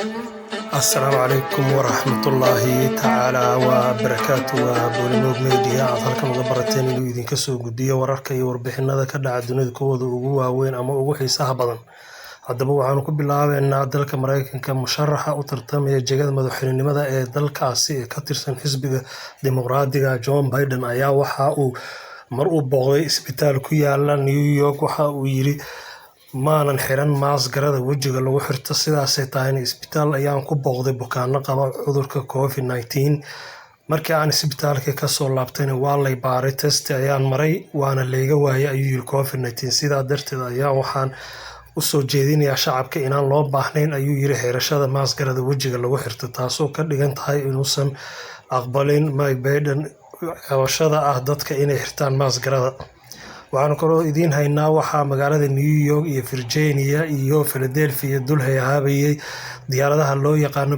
السلام عليكم ورحمة الله تعالى وبركاته وبولموج ميديا halkan uga barateen inuu idinka soo gudiyo wararka iyo warbixinada ka dhaca dunida kuwooda ugu waaweyn ama ugu xiisaha badan. Haddaba waxaanu ku bilaabeynaa dalka Mareykanka musharaxa u tartamaya jagada madaxweynenimada ee dalkaasi ee ka tirsan xisbiga dimuqraadiga Joe Biden ayaa waxa uu mar uu booqday isbitaal ku yaala New York waxa uu yiri maanan xiran maaskarada wajiga lagu xirto sidaasay tahay isbitaal ayaan ku booqday bukaanno qaba cudurka COVID-19 markii aan isbitaalka ka soo laabtayna waa lay baaray test ayaan maray waana layga waayay ayuu yiri COVID-19 sidaa darteed ayaa waxaan u soo jeedinayaa shacabka inaan loo baahnayn ayuu yiri xirashada maaskarada wajiga lagu xirto taasoo ka dhigan tahay inuusan aqbalin Mike Biden cabashada ah dadka inay xirtaan maaskarada. waxaan kaloo idiin haynaa waxaa magaalada New York iyo Virginia iyo Philadelphia dul hayaabayay diyaaradaha loo yaqaan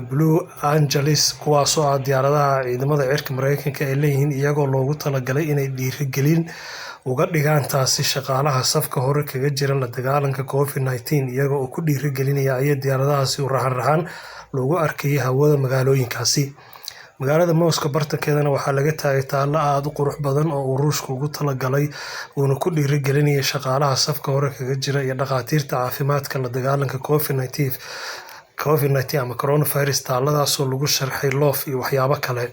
Blue Angels kuwaasoo ah diyaaradaha ciidamada cirka Mareykanka ee leeyihiin iyagoo loogu talagalay inay dhiirigelin uga dhigaan taasi shaqaalaha safka hore kaga jira la dagaalanka COVID-19 iyagoo ku dhiirigelinaya ay diyaaradahaasi u raxan loogu arkay hawada magaalooyinkaasi. magaalada Moscow bartankeedana waxaa laga taagay taalo aad u qurux badan oo Ruushku ugu talagalay uuna ku dhiirigelinaya shaqaalaha safka hore kaga jira iyo dhaqaatiirta caafimaadka la dagaalanka COVID-19 ama coronavirus taaladaasoo lagu sharxay loof iyo waxyaabo kale.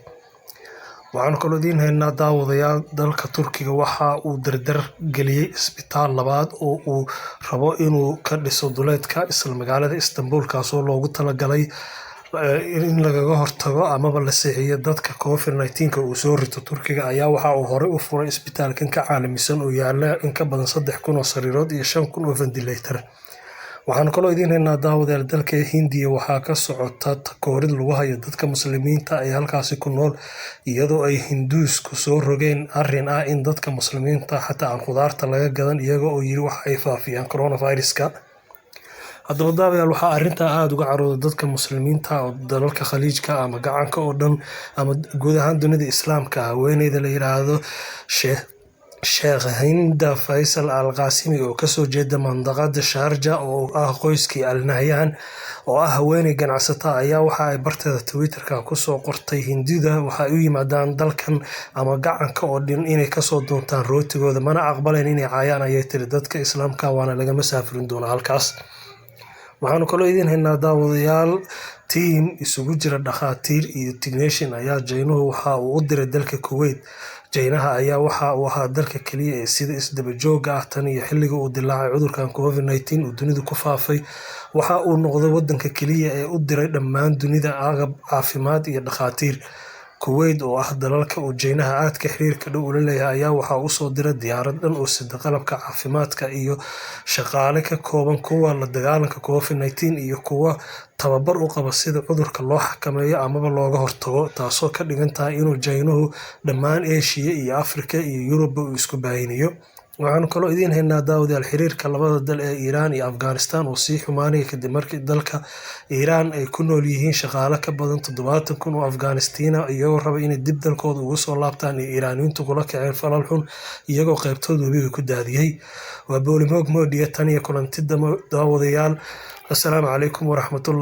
waxaan kaloo idiin haynaa daawadayaal dalka Turkiga waxa uu dardar geliyay isbitaal labaad oo uu rabo inuu ka dhiso duleedka isla magaalada Istanbul kaasoo loogu talagalay in lagaga hortago amaba la seexiyo dadka COVID-19 uu soo rito. Turkiga ayaa waxa uu hore u furay isbitaalkan ka caalamisan oo yaala in ka badan 3,000 oo sariirood iyo 5,000 oo ventilator. waxaan kaloo idiin haynaa daawadayaal dalka Hindiya waxaa ka socota takoorid lagu hayo dadka muslimiinta ee halkaasi ku nool iyadoo ay Hinduusku soo rogeen arrin ah in dadka muslimiinta xataa aan khudaarta laga gadan iyagoo oo yiri wax ay faafiyaan coronaviruska. haddaba daawayaal waxaa arrintaa aad uga carooday dadka muslimiinta oo dalalka khaliijka ama gacanka oo dhan ama guud ahaan dunida islaamka haweeneyda la yiraahdo Sheikh Hinda Faisal Al Qasimi oo kasoo jeeda mandaqada Sharjah oo ah qoyskii Al Nahyan oo ah haweeney ganacsata ayaa waxa ay barteeda Twitterka ku soo qortay Hindida waxa ay u yimaadaan dalkan ama gacanka oo dhan inay kasoo doontaan rootigooda mana aqbaleen inay caayaan ayay tiri dadka islaamka waana laga masaafirin doonaa halkaas. waxaan kaloo idiin haynaa daawadayaal team isugu jira dhaqaatiir iyo technician ayaa jeynuhu waxa uu u diray dalka Kuwait. jeynaha ayaa waxa uu ahaa dalka kaliya ee sida isdaba jooga ah tan iyo xilliga uu dilaacay cudurkan COVID-19 uu dunida ku faafay waxa uu noqday wadanka kaliya ee u diray dhammaan dunida agab caafimaad iyo dhaqaatiir. Kuwait oo ah dalalka uu jeynaha aadka xiriirka dhow u leeyahay ayaa waxa uu soo diray diyaarad dhan oo sida qalabka caafimaadka iyo shaqaale ka kooban kuwa la dagaalanka COVID-19 iyo kuwa tababar u qaba sida cudurka loo xakameeyo amaba looga hortago taasoo ka dhigan tahay inuu jeynuhu dhammaan Asia iyo Afrika iyo Yurub uu isku baahinayo. waxaan kaloo idiin haynaa daawadayaal xiriirka labada dal ee Iran iyo Afghanistan oo sii xumaanaya kadib markii dalka Iran ay ku nool yihiin shaqaale ka badan 70,000 oo Afghanistan iyagoo raba inay dib dalkooda ugu soo laabtaan Iiraaniyiintu kula kaceen falal xun iyagoo qaybtooda webiga ku daadiyay. waa Bolimoog Media tan iyo kulanti daawadayaal. assalaamu calaykum waraxmatullahi